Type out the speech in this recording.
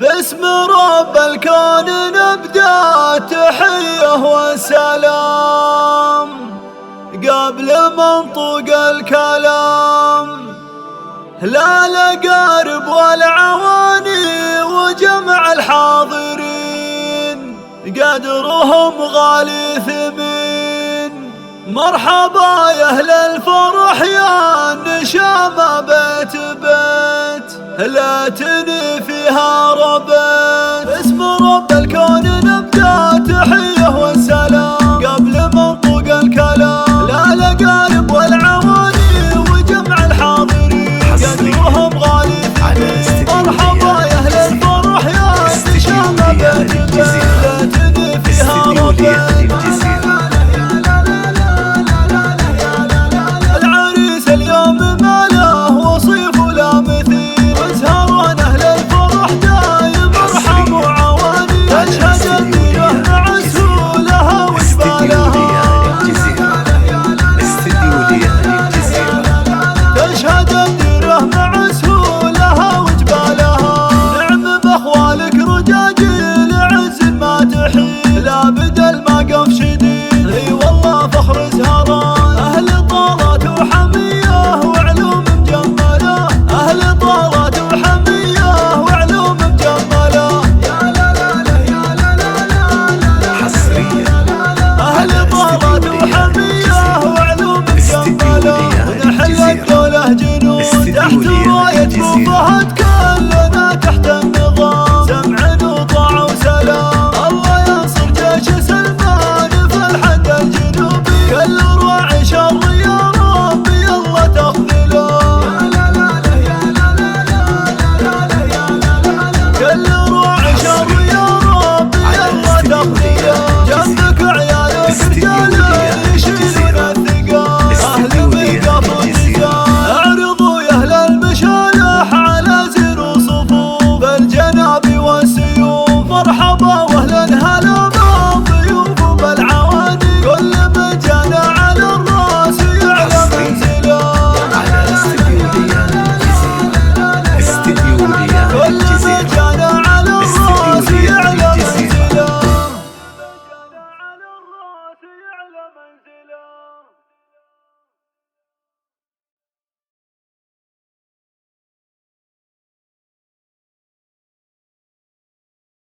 باسم رب الكون نبدأ تحية وسلام قبل منطق الكلام، لا الأقارب والعواني وجمع الحاضرين قدرهم غالي ثمين. مرحبا يا أهل الفرح يا النشامة بيت بيت لا تني فيها ربيت، باسم رب الكون